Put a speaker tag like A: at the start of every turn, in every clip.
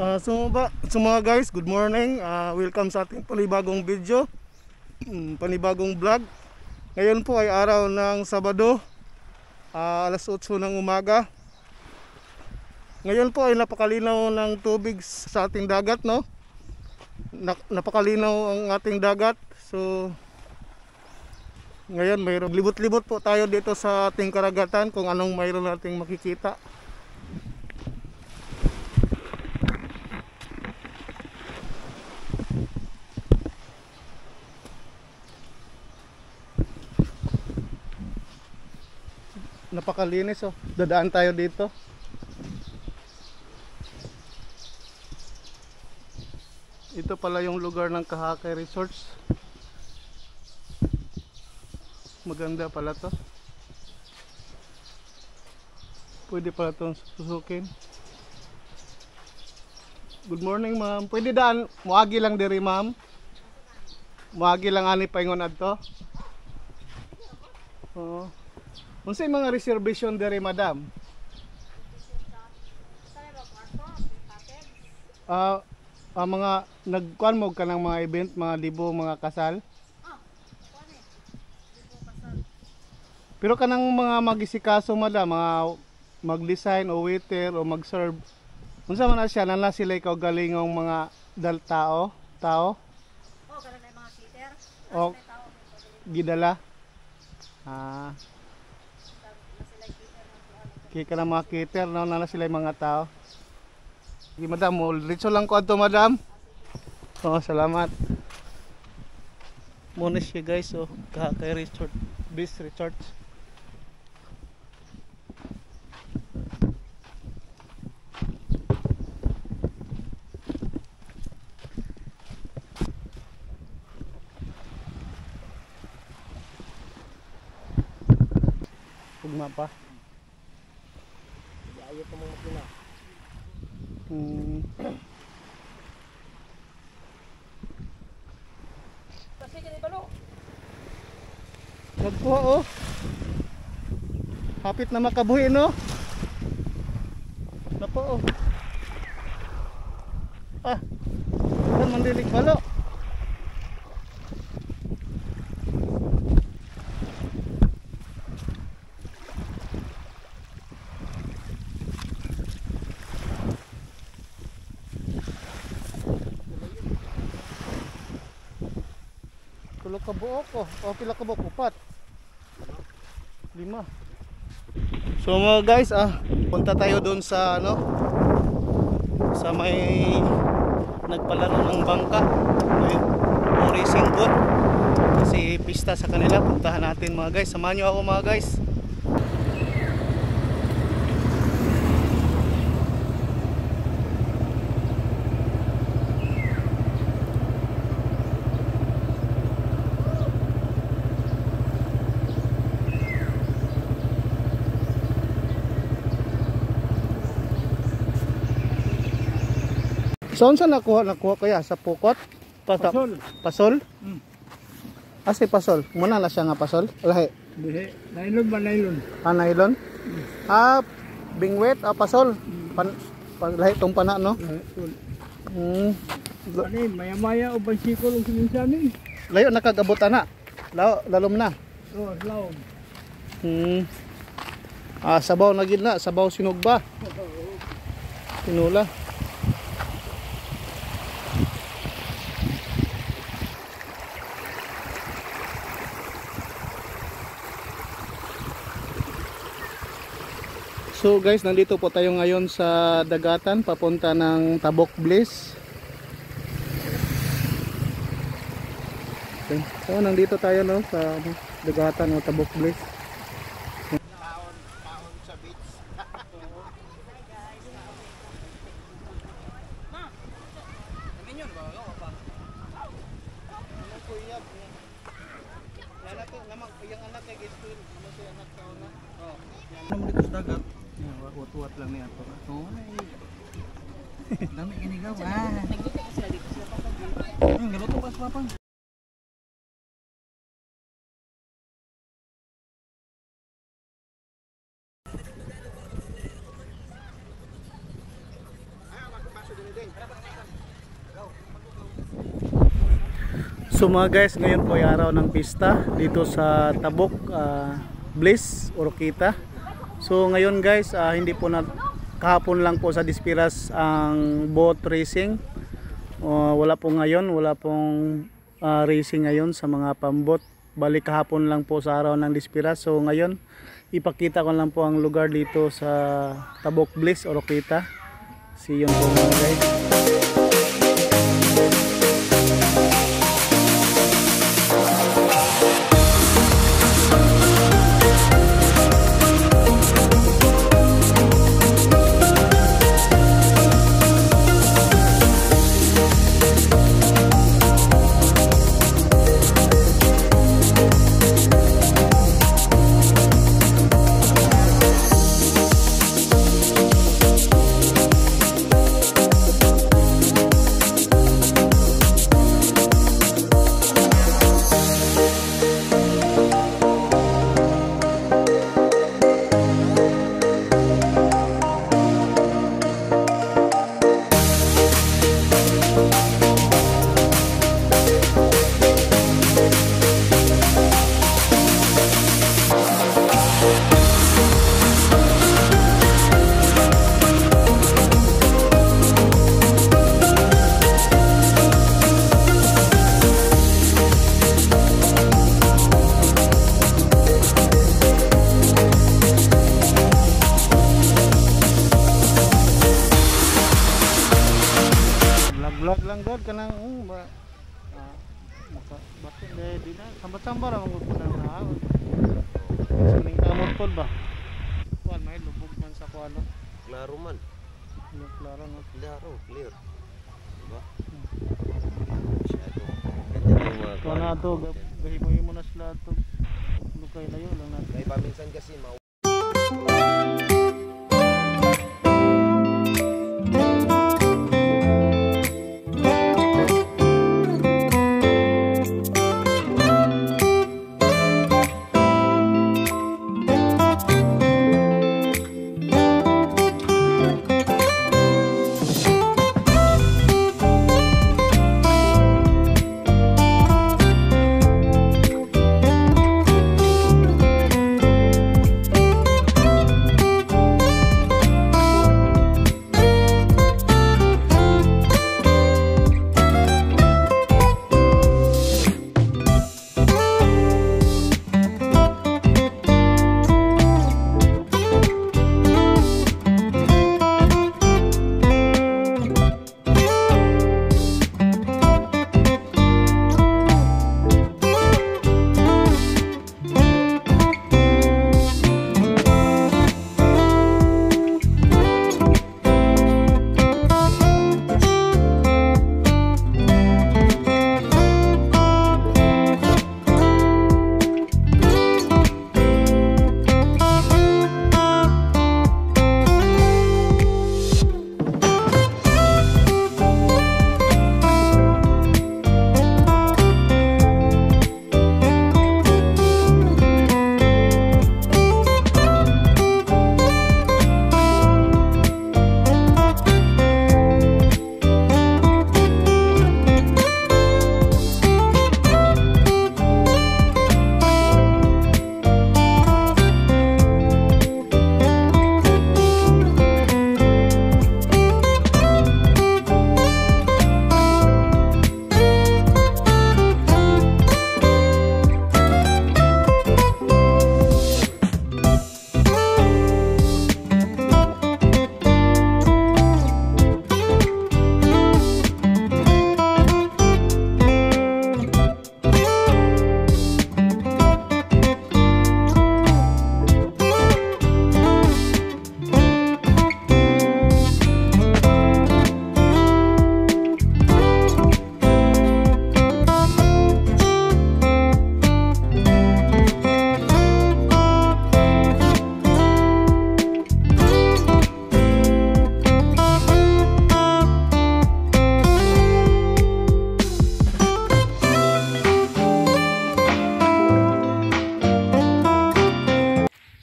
A: So mga guys, good morning. Welcome sa ating panibagong video, panibagong vlog. Ngayon po ay araw ng Sabado, alas 8 ng umaga. Ngayon po ay napakalinaw ng tubig sa ating dagat, no? Napakalinaw ang ating dagat. So ngayon mayroon libot-libot po tayo dito sa ating karagatan kung anong mayroon nating makikita. Napakalinis, oh. Dadaan tayo dito. Ito pala yung lugar ng Kahakay Resorts. Maganda pala to. Pwede pala itong susukin. Good morning, ma'am. Pwede daan, muagi lang diri, ma'am. Muagi lang ani paingon adto. Oo. Unsay mga reservation dere, madam? Mga nagkuan mo ka ng mga event, mga libo, mga kasal? Pero kanang mga magisikaso, madam, mga mag-design o waiter o mag-serve, unsa man na siya, nana sila ikaw galingong mga tao? Oo, kanang mga cater. O gidala? Kaya ka na mga cater, no? Nana sila yung mga tao. Sige, madam, diretso lang ko ato, madam. Oo, salamat. Muna siya, guys, oh. Kahakay Resort, Beach Resort. Tugma pa. Ayaw pa mga pina. Kasi ka di balo. Nagkuha, oh. Hapit na makabuhi, no? Napo, oh. Saan mandilig balo? Tulo ka buok, oh. O pila ka buok? 4. 5. So mga guys, punta tayo doon sa sa may nagpalaro ng bangka, may racing boat, kasi pista sa kanila. Puntahan natin, mga guys. Samahan nyo ako, mga guys. Saan nakuha kaya sa pukot?
B: Pasol.
A: Pasol? Asa pasol? Muna na siya nga pasol? Lahi?
B: Dihe. Nylon ba nylon?
A: Nylon? Bingwet, pasol. Lahi tong pana, no?
B: Ani, maya-maya o bansikol ang sininsanin.
A: Layo nakagabot na. Lalom na.
B: Oo, lalom.
A: Sabaw na gid na, sabaw sinugba. Tinula. So guys, nandito po tayo ngayon sa dagatan papunta ng Tabok Bliss. Okay. So nandito tayo, no, sa dagatan ng Tabok Bliss.
C: Taon sa beach. Ninyo ba wala pa? Ano ko iyab? Lala to naman yung anak kay gusto, ano si anak ka na. Oh.
A: Naman dito sa dagat. Wat-wat lang niya to.
C: Oo na eh. Dami inigaw. Nagluto pa sila dito. Sila pa pag-dito.
A: Galuto pa sa papang. So mga guys, ngayon po ay araw ng pista dito sa Tabok Bliss, Oroquita. So ngayon guys, hindi po na kahapon lang po sa Dispiras ang boat racing. Wala pong racing ngayon sa mga pambot. Balik kahapon lang po sa araw ng Dispiras. So ngayon, ipakita ko lang po ang lugar dito sa Tabok Bliss, Oroquita. See yun po mga guys. Vlog lang god kanang bakit di na sambat-sambar ang utang na ako. Kuning kamot pod ba? Kuan may lubog man sa kuan.
C: Klaro man.
A: Klaro no.
C: Klaro, clear. Diba?
A: Kuan na to, gahimo na sila to. Lukay layo lang natin.
C: Kay paminsan kasi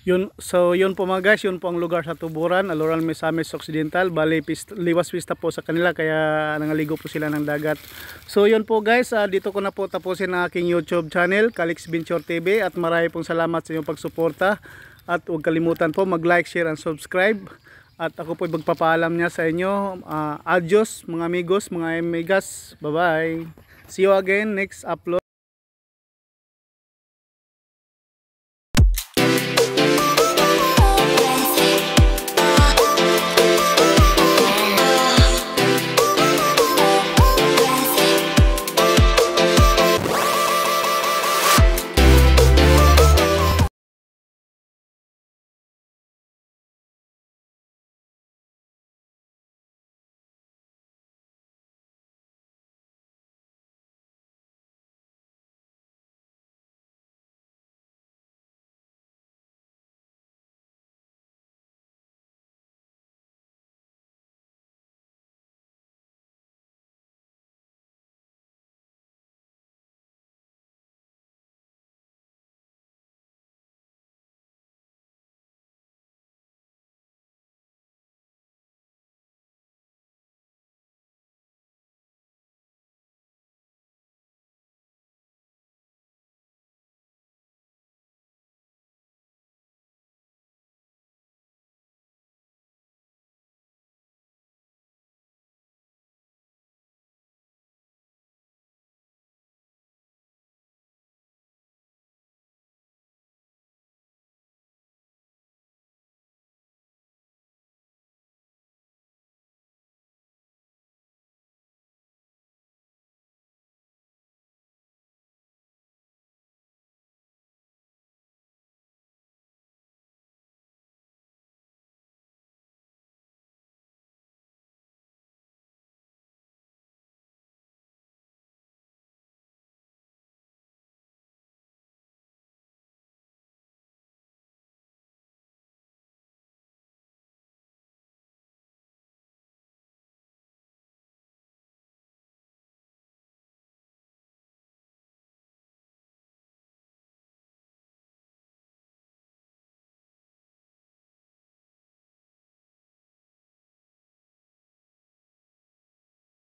A: Yun po mga guys, yun po ang lugar sa Tuburan, Aloran, Misamis Occidental. Bali, liwas pista po sa kanila, kaya nangaligo po sila ng dagat. So yun po guys, dito ko na po tapusin ang aking YouTube channel, Calix Venture TV. At marami pong salamat sa inyong pagsuporta. At huwag kalimutan po mag-like, share, and subscribe. At ako po magpapaalam niya sa inyo. Adios mga amigos, mga amigas. Bye bye. See you again next upload.